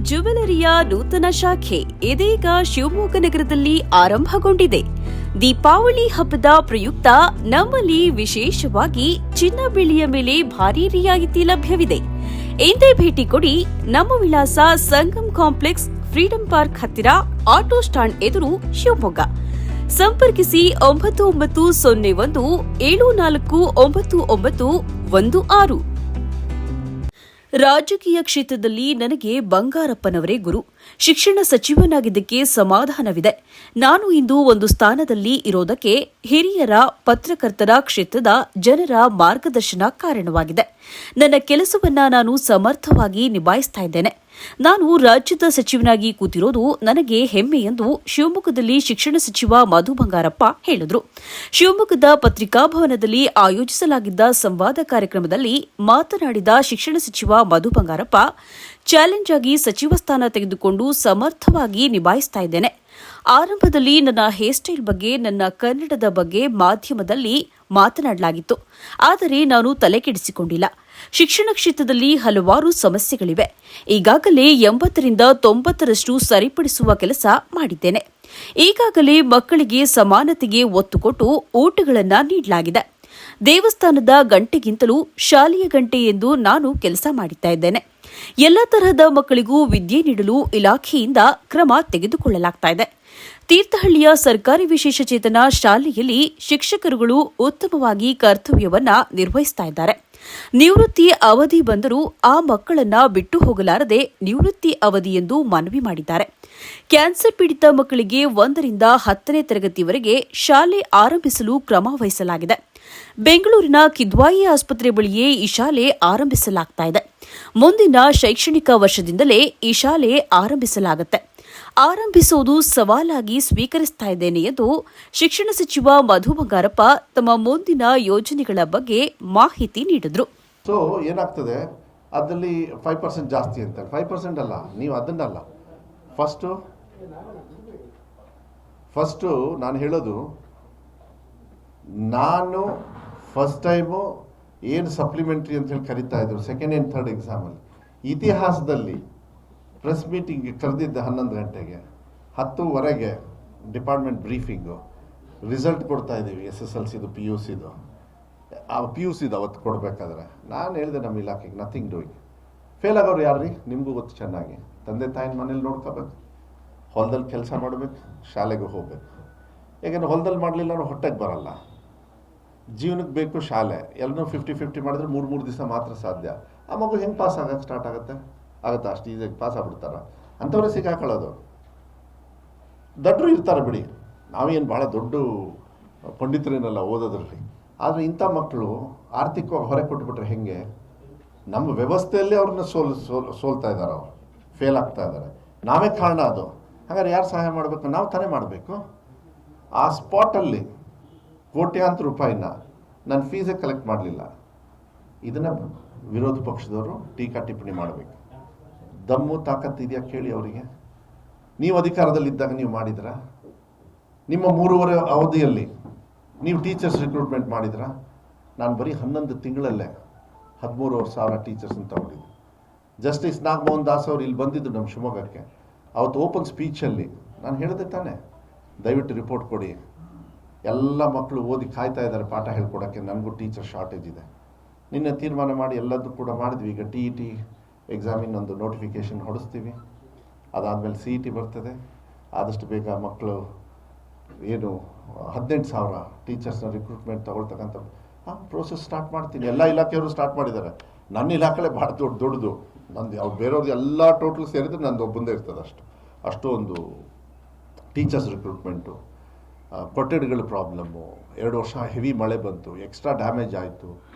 ಜ್ಯುವೆಲರಿಯ ನೂತನ ಶಾಖೆ ಇದೀಗ ಶಿವಮೊಗ್ಗ ನಗರದಲ್ಲಿ ಆರಂಭಗೊಂಡಿದೆ. ದೀಪಾವಳಿ ಹಬ್ಬದ ಪ್ರಯುಕ್ತ ನಮ್ಮಲ್ಲಿ ವಿಶೇಷವಾಗಿ ಚಿನ್ನ ಬೆಳ್ಳಿಯ ಮೇಲೆ ಭಾರೀ ರಿಯಾಯಿತಿ ಲಭ್ಯವಿದೆ. ಎಂದೇ ಭೇಟಿ ಕೊಡಿ. ನಮ್ಮ ವಿಳಾಸ ಸಂಗಮ್ ಕಾಂಪ್ಲೆಕ್ಸ್, ಫ್ರೀಡಂ ಪಾರ್ಕ್ ಹತ್ತಿರ, ಆಟೋ ಸ್ಟಾಂಡ್ ಎದುರು, ಶಿವಮೊಗ್ಗ. ಸಂಪರ್ಕಿಸಿ 9901749916. ರಾಜಕೀಯ ಕ್ಷೇತ್ರದಲ್ಲಿ ನನಗೆ ಬಂಗಾರಪ್ಪನವರೇ ಗುರು. ಶಿಕ್ಷಣ ಸಚಿವನಾಗಿದ್ದಕ್ಕೆ ಸಮಾಧಾನವಿದೆ. ನಾನು ಇಂದು ಒಂದು ಸ್ಥಾನದಲ್ಲಿ ಇರೋದಕ್ಕೆ ಹಿರಿಯರ, ಪತ್ರಕರ್ತರ, ಕ್ಷೇತ್ರದ ಜನರ ಮಾರ್ಗದರ್ಶನ ಕಾರಣವಾಗಿದೆ. ನನ್ನ ಕೆಲಸವನ್ನ ನಾನು ಸಮರ್ಥವಾಗಿ ನಿಭಾಯಿಸ್ತಾ ಇದ್ದೇನೆ. ನಾನು ರಾಜ್ಯದ ಸಚಿವನಾಗಿ ಕೂತಿರೋದು ನನಗೆ ಹೆಮ್ಮೆ ಎಂದು ಶಿವಮೊಗ್ಗದಲ್ಲಿ ಶಿಕ್ಷಣ ಸಚಿವ ಮಧು ಬಂಗಾರಪ್ಪ ಹೇಳಿದರು. ಶಿವಮೊಗ್ಗದ ಪತ್ರಿಕಾಭವನದಲ್ಲಿ ಆಯೋಜಿಸಲಾಗಿದ್ದ ಸಂವಾದ ಕಾರ್ಯಕ್ರಮದಲ್ಲಿ ಮಾತನಾಡಿದ ಶಿಕ್ಷಣ ಸಚಿವ ಮಧು ಬಂಗಾರಪ್ಪ, ಚಾಲೆಂಜ್ ಆಗಿ ಸಚಿವ ಸ್ಥಾನ ತೆಗೆದುಕೊಂಡು ಸಮರ್ಥವಾಗಿ ನಿಭಾಯಿಸ್ತಾ ಇದ್ದೇನೆ. ಆರಂಭದಲ್ಲಿ ನನ್ನ ಹೇರ್ ಸ್ಟೈಲ್ ಬಗ್ಗೆ, ನನ್ನ ಕನ್ನಡದ ಬಗ್ಗೆ ಮಾಧ್ಯಮದಲ್ಲಿ ಮಾತನಾಡಲಾಗಿತ್ತು. ಆದರೆ ನಾನು ತಲೆಕೆಡಿಸಿಕೊಂಡಿಲ್ಲ. ಶಿಕ್ಷಣ ಕ್ಷೇತ್ರದಲ್ಲಿ ಹಲವಾರು ಸಮಸ್ಯೆಗಳಿವೆ. ಈಗಾಗಲೇ 80ರಿಂದ 90ರಷ್ಟು ಸರಿಪಡಿಸುವ ಕೆಲಸ ಮಾಡಿದ್ದೇನೆ. ಈಗಾಗಲೇ ಮಕ್ಕಳಿಗೆ ಸಮಾನತೆಗೆ ಒತ್ತು ಕೊಟ್ಟು ಊಟಗಳನ್ನು ನೀಡಲಾಗಿದೆ. ದೇವಸ್ಥಾನದ ಗಂಟೆಗಿಂತಲೂ ಶಾಲೆಯ ಗಂಟೆ ಎಂದು ನಾನು ಕೆಲಸ ಮಾಡುತ್ತಾ ಇದ್ದೇನೆ. ಎಲ್ಲ ತರಹದ ಮಕ್ಕಳಿಗೂ ವಿದ್ಯೆ ನೀಡಲು ಇಲಾಖೆಯಿಂದ ಕ್ರಮ ತೆಗೆದುಕೊಳ್ಳಲಾಗುತ್ತಿದೆ. ತೀರ್ಥಹಳ್ಳಿಯ ಸರ್ಕಾರಿ ವಿಶೇಷಚೇತನ ಶಾಲೆಯಲ್ಲಿ ಶಿಕ್ಷಕರುಗಳು ಉತ್ತಮವಾಗಿ ಕರ್ತವ್ಯವನ್ನ ನಿರ್ವಹಿಸ್ತಾ ಇದ್ದಾರೆ. ನಿವೃತ್ತಿ ಅವಧಿ ಬಂದರೂ ಆ ಮಕ್ಕಳನ್ನ ಬಿಟ್ಟು ಹೋಗಲಾರದೆ ನಿವೃತ್ತಿ ಅವಧಿ ಎಂದು ಮನವಿ ಮಾಡಿದ್ದಾರೆ. ಕ್ಯಾನ್ಸರ್ ಪೀಡಿತ ಮಕ್ಕಳಿಗೆ 1ರಿಂದ 10ನೇ ತರಗತಿವರೆಗೆ ಶಾಲೆ ಆರಂಭಿಸಲು ಕ್ರಮ ವಹಿಸಲಾಗಿದೆ. ಬೆಂಗಳೂರಿನ ಕಿದ್ವಾಯಿ ಆಸ್ಪತ್ರೆ ಬಳಿಯೇ ಈ ಶಾಲೆ ಆರಂಭಿಸಲಾಗುತ್ತಿದೆ. ಮುಂದಿನ ಶೈಕ್ಷಣಿಕ ವರ್ಷದಿಂದಲೇ ಈ ಶಾಲೆ ಆರಂಭಿಸಲಾಗುತ್ತೆ. ಆರಂಭಿಸುವುದು ಸವಾಲಾಗಿ ಸ್ವೀಕರಿಸ್ತಾ ಇದ್ದೇನೆ ಎಂದು ಶಿಕ್ಷಣ ಸಚಿವ ಮಧು ಬಂಗಾರಪ್ಪ ತಮ್ಮ ಮುಂದಿನ ಯೋಜನೆಗಳ ಬಗ್ಗೆ ಮಾಹಿತಿ ನೀಡಿದರು. ಸೊ ಏನಾಗ್ತದೆ, ಅದರಲ್ಲಿ 5% ಜಾಸ್ತಿ ಅಂತ. 5% ಅಲ್ಲ, ನೀವು ಅದನ್ನಲ್ಲ. ಫಸ್ಟು ನಾನು ಹೇಳೋದು, ನಾನು ಫಸ್ಟ್ ಟೈಮು ಏನು ಸಪ್ಲಿಮೆಂಟ್ರಿ ಅಂತ ಹೇಳಿ ಕರಿತಾ ಇದ್ರು ಸೆಕೆಂಡ್ ಆ್ಯಂಡ್ ಥರ್ಡ್ ಎಕ್ಸಾಮಲ್ಲಿ, ಇತಿಹಾಸದಲ್ಲಿ ಪ್ರೆಸ್ ಮೀಟಿಂಗ್ ಕರೆದಿದ್ದೆ 11 ಗಂಟೆಗೆ. 10:15 ಡಿಪಾರ್ಟ್ಮೆಂಟ್ ಬ್ರೀಫಿಂಗು, ರಿಸಲ್ಟ್ ಕೊಡ್ತಾ ಇದ್ದೀವಿ SSLCದು, PUCದು. PUCದು ಅವತ್ತು ಕೊಡಬೇಕಾದ್ರೆ ನಾನು ಹೇಳಿದೆ ನಮ್ಮ ಇಲಾಖೆಗೆ, ನಥಿಂಗ್ ಡೂಯಿಂಗ್. ಫೇಲ್ ಆಗೋರು ಯಾರು ರೀ? ನಿಮಗೂ ಗೊತ್ತು ಚೆನ್ನಾಗಿ. ತಂದೆ ತಾಯಿನ ಮನೇಲಿ ನೋಡ್ಕೋಬೇಕು, ಹೊಲದಲ್ಲಿ ಕೆಲಸ ಮಾಡಬೇಕು, ಶಾಲೆಗೆ ಹೋಗಬೇಕು. ಯಾಕೆಂದರೆ ಹೊಲದಲ್ಲಿ ಮಾಡಲಿಲ್ಲ ನಾವು ಹೊಟ್ಟೆಗೆ ಬರಲ್ಲ. ಜೀವನಕ್ಕೆ ಬೇಕು ಶಾಲೆ. ಎಲ್ಲನೂ 50-50 ಮಾಡಿದ್ರೆ 3 ದಿವಸ ಮಾತ್ರ ಸಾಧ್ಯ. ಆ ಮಗು ಹೆಂಗೆ ಪಾಸ್ ಆಗೋಕ್ಕೆ ಸ್ಟಾರ್ಟ್ ಆಗುತ್ತಾ? ಅಷ್ಟು ಈಸಿಯಾಗಿ ಪಾಸ್ ಆಗ್ಬಿಡ್ತಾರ? ಅಂಥವ್ರೆ ಸಿಕ್ಕಾಕೊಳ್ಳೋದು. ದಡ್ಡರು ಇರ್ತಾರೆ ಬಿಡಿ, ನಾವೇನು ಭಾಳ ದೊಡ್ಡ ಪಂಡಿತರೇನಲ್ಲ ಓದೋದ್ರಲ್ಲಿ. ಆದರೆ ಇಂಥ ಮಕ್ಕಳು ಆರ್ಥಿಕವಾಗಿ ಹೊರೆ ಕೊಟ್ಬಿಟ್ರೆ ಹೆಂಗೆ? ನಮ್ಮ ವ್ಯವಸ್ಥೆಯಲ್ಲೇ ಅವ್ರನ್ನ ಸೋಲ್ತಾ ಇದ್ದಾರೆ, ಅವರು ಫೇಲ್ ಆಗ್ತಾ ಇದ್ದಾರೆ. ನಾವೇ ಕಾರಣ ಅದು. ಹಾಗಾದ್ರೆ ಯಾರು ಸಹಾಯ ಮಾಡಬೇಕು? ನಾವು ತಾನೇ ಮಾಡಬೇಕು. ಆ ಸ್ಪಾಟಲ್ಲಿ ಕೋಟ್ಯಾಂತರ ರೂಪಾಯಿನ ನನ್ನ ಫೀಸೇ ಕಲೆಕ್ಟ್ ಮಾಡಲಿಲ್ಲ. ಇದನ್ನು ವಿರೋಧ ಪಕ್ಷದವರು ಟೀಕಾ ಟಿಪ್ಪಣಿ ಮಾಡಬೇಕು. ದಮ್ಮು ತಾಕತ್ತು ಇದೆಯಾ ಕೇಳಿ ಅವರಿಗೆ. ನೀವು ಅಧಿಕಾರದಲ್ಲಿದ್ದಾಗ ನೀವು ಮಾಡಿದ್ರ? ನಿಮ್ಮ 3.5 ಅವಧಿಯಲ್ಲಿ ನೀವು ಟೀಚರ್ಸ್ ರಿಕ್ರೂಟ್ಮೆಂಟ್ ಮಾಡಿದ್ರ? ನಾನು ಬರೀ 11 ತಿಂಗಳಲ್ಲೇ 13,000 ಟೀಚರ್ಸನ್ನು ತಗೊಂಡಿದ್ದೆ. ಜಸ್ಟಿಸ್ ನಾಗಮೋಹನ್ ದಾಸ್ ಅವರು ಇಲ್ಲಿ ಬಂದಿದ್ದು ನಮ್ಮ ಶಿವಮೊಗ್ಗಕ್ಕೆ. ಅವತ್ತು ಓಪನ್ ಸ್ಪೀಚಲ್ಲಿ ನಾನು ಹೇಳಿದೆ ತಾನೆ, ದಯವಿಟ್ಟು ರಿಪೋರ್ಟ್ ಕೊಡಿ. ಎಲ್ಲ ಮಕ್ಕಳು ಓದಿ ಕಾಯ್ತಾ ಇದ್ದಾರೆ ಪಾಠ ಹೇಳ್ಕೊಡೋಕ್ಕೆ, ನನಗೂ ಟೀಚರ್ ಶಾರ್ಟೇಜ್ ಇದೆ. ನಿನ್ನೆ ತೀರ್ಮಾನ ಮಾಡಿ ಎಲ್ಲದೂ ಕೂಡ ಮಾಡಿದ್ವಿ. ಈಗ TET ಎಕ್ಸಾಮಿನ ಒಂದು ನೋಟಿಫಿಕೇಷನ್ ಹೊಡಿಸ್ತೀವಿ. ಅದಾದಮೇಲೆ CET ಬರ್ತದೆ. ಆದಷ್ಟು ಬೇಗ ಮಕ್ಕಳು ಏನು 18,000 ಟೀಚರ್ಸ್ನ ರಿಕ್ರೂಟ್ಮೆಂಟ್ ತಗೊಳ್ತಕ್ಕಂಥ ಪ್ರೋಸೆಸ್ ಸ್ಟಾರ್ಟ್ ಮಾಡ್ತೀನಿ. ಎಲ್ಲ ಇಲಾಖೆಯವರು ಸ್ಟಾರ್ಟ್ ಮಾಡಿದ್ದಾರೆ. ನನ್ನ ಇಲಾಖೆ ಭಾಳ ದೊಡ್ಡದು. ನಂದು ಅವ್ರು ಬೇರೆಯವ್ರದ್ದು ಎಲ್ಲ ಟೋಟಲ್ ಸೇರಿದ್ರೆ ನಂದು ಒಬ್ಬಂದೇ ಇರ್ತದೆ. ಅಷ್ಟು ಒಂದು ಟೀಚರ್ಸ್ ರಿಕ್ರೂಟ್ಮೆಂಟು. ಕೊಠಡಿಗಳ ಪ್ರಾಬ್ಲಮ್ಮು, 2 ವರ್ಷ ಹೆವಿ ಮಳೆ ಬಂತು, ಎಕ್ಸ್ಟ್ರಾ ಡ್ಯಾಮೇಜ್ ಆಯಿತು.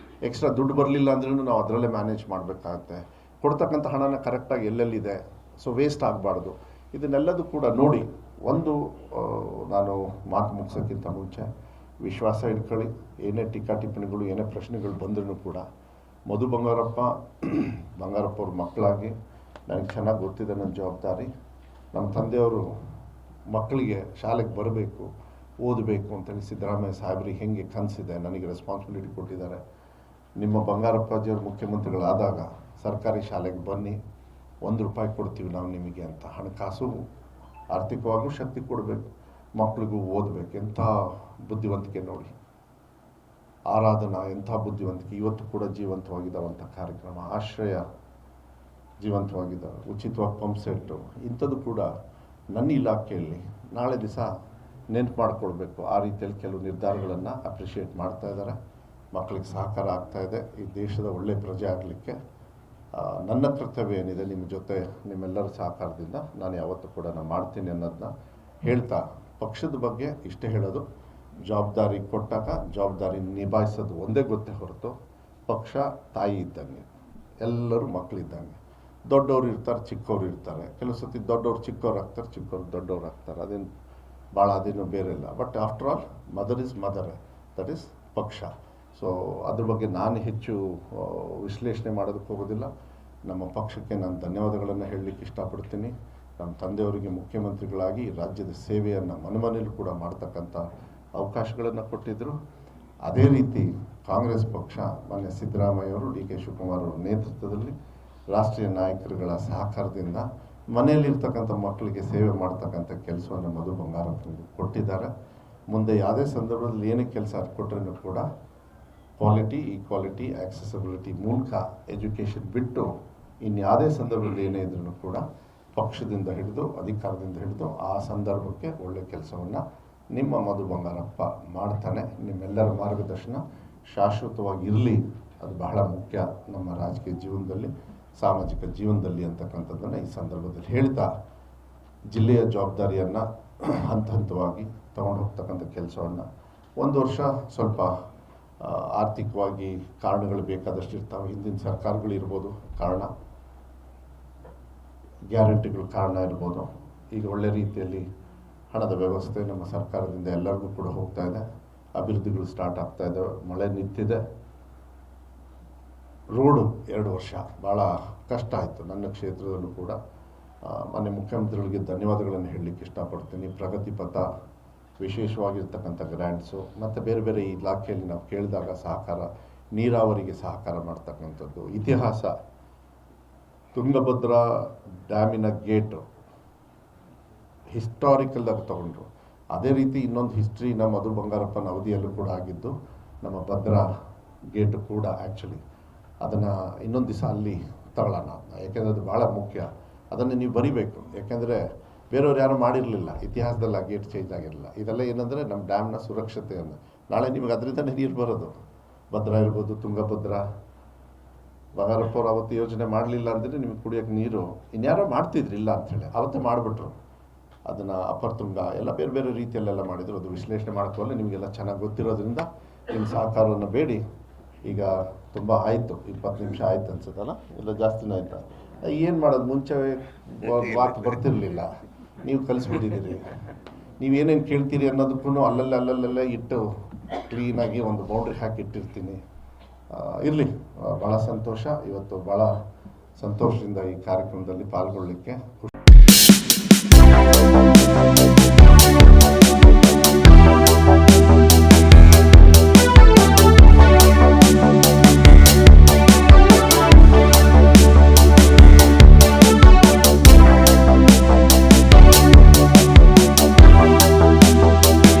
ಎಕ್ಸ್ಟ್ರಾ ದುಡ್ಡು ಬರಲಿಲ್ಲ ಅಂದ್ರೂ ನಾವು ಅದರಲ್ಲೇ ಮ್ಯಾನೇಜ್ ಮಾಡಬೇಕಾಗುತ್ತೆ. ಕೊಡ್ತಕ್ಕಂಥ ಹಣನ ಕರೆಕ್ಟಾಗಿ ಎಲ್ಲೆಲ್ಲಿದೆ, ಸೊ ವೇಸ್ಟ್ ಆಗಬಾರ್ದು. ಇದನ್ನೆಲ್ಲದೂ ಕೂಡ ನೋಡಿ. ನಾನು ಮಾತು ಮುಗಿಸೋಕ್ಕಿಂತ ಮುಂಚೆ ವಿಶ್ವಾಸ ಇಟ್ಕೊಳ್ಳಿ. ಏನೇ ಟೀಕಾ ಟಿಪ್ಪಣಿಗಳು, ಏನೇ ಪ್ರಶ್ನೆಗಳು ಬಂದ್ರೂ ಕೂಡ ಮಧು ಬಂಗಾರಪ್ಪ ಅವ್ರ ಮಕ್ಕಳಾಗಿ ನನಗೆ ಚೆನ್ನಾಗಿ ಗೊತ್ತಿದೆ ನನ್ನ ಜವಾಬ್ದಾರಿ. ನಮ್ಮ ತಂದೆಯವರು ಮಕ್ಕಳಿಗೆ ಶಾಲೆಗೆ ಬರಬೇಕು, ಓದಬೇಕು ಅಂತೇಳಿ ಸಿದ್ದರಾಮಯ್ಯ ಸಾಹೇಬ್ರಿಗೆ ಹೆಂಗೆ ಕನಸಿದೆ, ನನಗೆ ರೆಸ್ಪಾನ್ಸಿಬಿಲಿಟಿ ಕೊಟ್ಟಿದ್ದಾರೆ. ನಿಮ್ಮ ಬಂಗಾರಪ್ಪಾಜಿಯವರು ಮುಖ್ಯಮಂತ್ರಿಗಳಾದಾಗ ಸರ್ಕಾರಿ ಶಾಲೆಗೆ ಬನ್ನಿ, ₹1 ಕೊಡ್ತೀವಿ ನಾವು ನಿಮಗೆ ಅಂತ. ಹಣಕಾಸು ಆರ್ಥಿಕವಾಗೂ ಶಕ್ತಿ ಕೊಡಬೇಕು, ಮಕ್ಕಳಿಗೂ ಓದಬೇಕು. ಎಂಥ ಬುದ್ಧಿವಂತಿಕೆ ನೋಡಿ. ಆರಾಧನಾ ಎಂಥ ಬುದ್ಧಿವಂತಿಕೆ, ಇವತ್ತು ಕೂಡ ಜೀವಂತವಾಗಿದ್ದಾವಂಥ ಕಾರ್ಯಕ್ರಮ. ಆಶ್ರಯ ಜೀವಂತವಾಗಿದ್ದಾವೆ, ಉಚಿತವಾಗಿ ಪಂಪ್ ಸೆಟ್ಟು, ಇಂಥದ್ದು ಕೂಡ ನನ್ನ ಇಲಾಖೆಯಲ್ಲಿ ನಾಳೆ ದಿವಸ ನೆನ್ಪು ಮಾಡಿಕೊಳ್ಬೇಕು. ಆ ರೀತಿಯಲ್ಲಿ ಕೆಲವು ನಿರ್ಧಾರಗಳನ್ನು ಅಪ್ರಿಷಿಯೇಟ್ ಮಾಡ್ತಾ ಇದ್ದಾರೆ. ಮಕ್ಕಳಿಗೆ ಸಹಕಾರ ಆಗ್ತಾ ಇದೆ. ಈ ದೇಶದ ಒಳ್ಳೆ ಪ್ರಜೆ ಆಗಲಿಕ್ಕೆ ನನ್ನ ಕರ್ತವ್ಯ ಏನಿದೆ ನಿಮ್ಮ ಜೊತೆ ನಿಮ್ಮೆಲ್ಲರ ಸಹಕಾರದಿಂದ ನಾನು ಯಾವತ್ತೂ ಕೂಡ ನಾನು ಮಾಡ್ತೀನಿ ಅನ್ನೋದನ್ನ ಹೇಳ್ತಾ, ಪಕ್ಷದ ಬಗ್ಗೆ ಇಷ್ಟೇ ಹೇಳೋದು, ಜವಾಬ್ದಾರಿ ಕೊಟ್ಟಾಗ ಜವಾಬ್ದಾರಿ ನಿಭಾಯಿಸೋದು ಒಂದೇ ಗೊತ್ತೇ ಹೊರತು, ಪಕ್ಷ ತಾಯಿ ಇದ್ದಂಗೆ, ಎಲ್ಲರೂ ಮಕ್ಕಳಿದ್ದಂಗೆ. ದೊಡ್ಡವರು ಇರ್ತಾರೆ, ಚಿಕ್ಕವರು ಇರ್ತಾರೆ. ಕೆಲವು ಸತಿ ದೊಡ್ಡವ್ರು ಚಿಕ್ಕವ್ರು ಆಗ್ತಾರೆ, ಚಿಕ್ಕವ್ರು ದೊಡ್ಡವ್ರು ಆಗ್ತಾರೆ. ಅದೇನು ಭಾಳ ಅದೇನು ಬೇರೆ ಇಲ್ಲ. But after all mother is mother, that is ಪಕ್ಷ. ಸೊ ಅದ್ರ ಬಗ್ಗೆ ನಾನು ಹೆಚ್ಚು ವಿಶ್ಲೇಷಣೆ ಮಾಡೋದಕ್ಕೆ ಹೋಗೋದಿಲ್ಲ. ನಮ್ಮ ಪಕ್ಷಕ್ಕೆ ನಾನು ಧನ್ಯವಾದಗಳನ್ನು ಹೇಳಲಿಕ್ಕೆ ಇಷ್ಟಪಡ್ತೀನಿ. ನಮ್ಮ ತಂದೆಯವರಿಗೆ ಮುಖ್ಯಮಂತ್ರಿಗಳಾಗಿ ರಾಜ್ಯದ ಸೇವೆಯನ್ನು ಮನೆಯಲ್ಲೂ ಕೂಡ ಮಾಡ್ತಕ್ಕಂಥ ಅವಕಾಶಗಳನ್ನು ಕೊಟ್ಟಿದ್ದರು. ಅದೇ ರೀತಿ ಕಾಂಗ್ರೆಸ್ ಪಕ್ಷ ಮಾನ್ಯ ಸಿದ್ದರಾಮಯ್ಯವರು, ಡಿ ಕೆ ಶಿವಕುಮಾರ್ ಅವರ ನೇತೃತ್ವದಲ್ಲಿ ರಾಷ್ಟ್ರೀಯ ನಾಯಕರುಗಳ ಸಹಕಾರದಿಂದ ಮನೆಯಲ್ಲಿರ್ತಕ್ಕಂಥ ಮಕ್ಕಳಿಗೆ ಸೇವೆ ಮಾಡ್ತಕ್ಕಂಥ ಕೆಲಸವನ್ನು ಮಧು ಬಂಗಾರಪ್ಪನಿಗೆ ಕೊಟ್ಟಿದ್ದಾರೆ. ಮುಂದೆ ಯಾವುದೇ ಸಂದರ್ಭದಲ್ಲಿ ಏನೇ ಕೆಲಸ ಕೊಟ್ಟರೂ ಕೂಡ ಕ್ವಾಲಿಟಿ, ಈಕ್ವಾಲಿಟಿ, ಆಕ್ಸೆಸಿಬಿಲಿಟಿ ಮೂಲಕ ಎಜುಕೇಷನ್ ಬಿಟ್ಟು ಇನ್ಯಾವುದೇ ಸಂದರ್ಭದಲ್ಲಿ ಏನೇ ಇದ್ರೂ ಕೂಡ ಪಕ್ಷದಿಂದ ಹಿಡಿದು ಅಧಿಕಾರದಿಂದ ಹಿಡಿದು ಆ ಸಂದರ್ಭಕ್ಕೆ ಒಳ್ಳೆಯ ಕೆಲಸವನ್ನು ನಿಮ್ಮ ಮಧು ಬಂಗಾರಪ್ಪ ಮಾಡ್ತಾನೆ. ನಿಮ್ಮೆಲ್ಲರ ಮಾರ್ಗದರ್ಶನ ಶಾಶ್ವತವಾಗಿ ಇರಲಿ, ಅದು ಬಹಳ ಮುಖ್ಯ ನಮ್ಮ ರಾಜಕೀಯ ಜೀವನದಲ್ಲಿ, ಸಾಮಾಜಿಕ ಜೀವನದಲ್ಲಿ ಅಂತಕ್ಕಂಥದ್ದನ್ನು ಈ ಸಂದರ್ಭದಲ್ಲಿ ಹೇಳ್ತಾ, ಜಿಲ್ಲೆಯ ಜವಾಬ್ದಾರಿಯನ್ನು ಹಂತ ಹಂತವಾಗಿ ತಗೊಂಡು ಹೋಗ್ತಕ್ಕಂಥ ಕೆಲಸವನ್ನು, ಒಂದು ವರ್ಷ ಸ್ವಲ್ಪ ಆರ್ಥಿಕವಾಗಿ ಕಾರಣಗಳು ಬೇಕಾದಷ್ಟು ಇರ್ತಾವೆ. ಹಿಂದಿನ ಸರ್ಕಾರಗಳು ಇರ್ಬೋದು ಕಾರಣ, ಗ್ಯಾರಂಟಿಗಳು ಕಾರಣ ಇರ್ಬೋದು. ಈಗ ಒಳ್ಳೆ ರೀತಿಯಲ್ಲಿ ಹಣದ ವ್ಯವಸ್ಥೆ ನಮ್ಮ ಸರ್ಕಾರದಿಂದ ಎಲ್ಲರಿಗೂ ಕೂಡ ಹೋಗ್ತಾ ಇದೆ. ಅಭಿವೃದ್ಧಿಗಳು ಸ್ಟಾರ್ಟ್ ಆಗ್ತಾ ಇದ್ದಾವೆ. ಮಳೆ ನಿಂತಿದೆ. ರೋಡು 2 ವರ್ಷ ಭಾಳ ಕಷ್ಟ ಆಯಿತು. ನನ್ನ ಕ್ಷೇತ್ರದಲ್ಲೂ ಕೂಡ ಮಾನ್ಯ ಮುಖ್ಯಮಂತ್ರಿಗಳಿಗೆ ಧನ್ಯವಾದಗಳನ್ನು ಹೇಳಲಿಕ್ಕೆ ಇಷ್ಟಪಡ್ತೀನಿ. ಪ್ರಗತಿ ಪಥ, ವಿಶೇಷವಾಗಿರ್ತಕ್ಕಂಥ ಗ್ರ್ಯಾಂಟ್ಸು, ಮತ್ತು ಬೇರೆ ಬೇರೆ ಇಲಾಖೆಯಲ್ಲಿ ನಾವು ಕೇಳಿದಾಗ ಸಹಕಾರ, ನೀರಾವರಿಗೆ ಸಹಕಾರ ಮಾಡ್ತಕ್ಕಂಥದ್ದು, ಇತಿಹಾಸ, ತುಂಗಭದ್ರಾ ಡ್ಯಾಮಿನ ಗೇಟು ಹಿಸ್ಟಾರಿಕಲ್ಲಾಗಿ ತಗೊಂಡ್ರು. ಅದೇ ರೀತಿ ಇನ್ನೊಂದು ಹಿಸ್ಟ್ರಿ ನಮ್ಮ ಮಧು ಬಂಗಾರಪ್ಪನ ಅವಧಿಯಲ್ಲೂ ಕೂಡ ಆಗಿದ್ದು, ನಮ್ಮ ಭದ್ರಾ ಗೇಟು ಕೂಡ ಆ್ಯಕ್ಚುಲಿ ಅದನ್ನು ಇನ್ನೊಂದು ದಿವಸ ಅಲ್ಲಿ ತಗೊಳ್ಳೋಣ, ಯಾಕೆಂದರೆ ಅದು ಭಾಳ ಮುಖ್ಯ. ಅದನ್ನು ನೀವು ಬರಿಬೇಕು, ಯಾಕೆಂದರೆ ಬೇರೆಯವ್ರು ಯಾರು ಮಾಡಿರಲಿಲ್ಲ, ಇತಿಹಾಸದಲ್ಲಿ ಆ ಗೇಟ್ ಚೇಂಜ್ ಆಗಿರಲಿಲ್ಲ. ಇದೆಲ್ಲ ಏನಂದರೆ ನಮ್ಮ ಡ್ಯಾಮ್ನ ಸುರಕ್ಷತೆಯನ್ನು, ನಾಳೆ ನಿಮಗೆ ಅದರಿಂದನೇ ನೀರು ಬರೋದು. ಭದ್ರಾ ಇರ್ಬೋದು, ತುಂಗಭದ್ರಾ, ಬಂಗಾರಪ್ಪ ಅವ್ರು ಅವತ್ತು ಯೋಜನೆ ಮಾಡಲಿಲ್ಲ ಅಂದರೆ ನಿಮಗೆ ಕುಡಿಯೋಕ್ಕೆ ನೀರು ಇನ್ಯಾರೋ ಮಾಡ್ತಿದ್ರಿಲ್ಲ ಅಂಥೇಳಿ ಅವತ್ತೇ ಮಾಡಿಬಿಟ್ರು. ಅದನ್ನು ಅಪರ್ ತುಂಗ ಎಲ್ಲ ಬೇರೆ ಬೇರೆ ರೀತಿಯಲ್ಲೆಲ್ಲ ಮಾಡಿದರು. ಅದು ವಿಶ್ಲೇಷಣೆ ಮಾಡ್ಕೊಳ್ಳಿ, ನಿಮಗೆಲ್ಲ ಚೆನ್ನಾಗಿ ಗೊತ್ತಿರೋದ್ರಿಂದ ನಿಮ್ಮ ಸಹಕಾರವನ್ನು ಬೇಡಿ. ಈಗ ತುಂಬ ಆಯಿತು, 20 ನಿಮಿಷ ಆಯ್ತು ಅನ್ಸುತ್ತಲ್ಲ, ಇಲ್ಲ ಜಾಸ್ತಿನೇ ಆಯಿತಾ? ಏನು ಮಾಡೋದು, ಮುಂಚೆ ಮಾತು ಬರ್ತಿರಲಿಲ್ಲ, ನೀವು ಕಲಿಸ್ಬಿಟ್ಟಿದ್ದೀರಿ. ನೀವೇನೇನು ಕೇಳ್ತೀರಿ ಅನ್ನೋದಕ್ಕೂ ಅಲ್ಲಲ್ಲೇ ಇಟ್ಟು ಕ್ಲೀನಾಗಿ ಒಂದು ಬೌಂಡ್ರಿ ಹಾಕಿ ಇಟ್ಟಿರ್ತೀನಿ. ಇರಲಿ, ಭಾಳ ಸಂತೋಷ. ಇವತ್ತು ಭಾಳ ಸಂತೋಷದಿಂದ ಈ ಕಾರ್ಯಕ್ರಮದಲ್ಲಿ ಪಾಲ್ಗೊಳ್ಳಲಿಕ್ಕೆ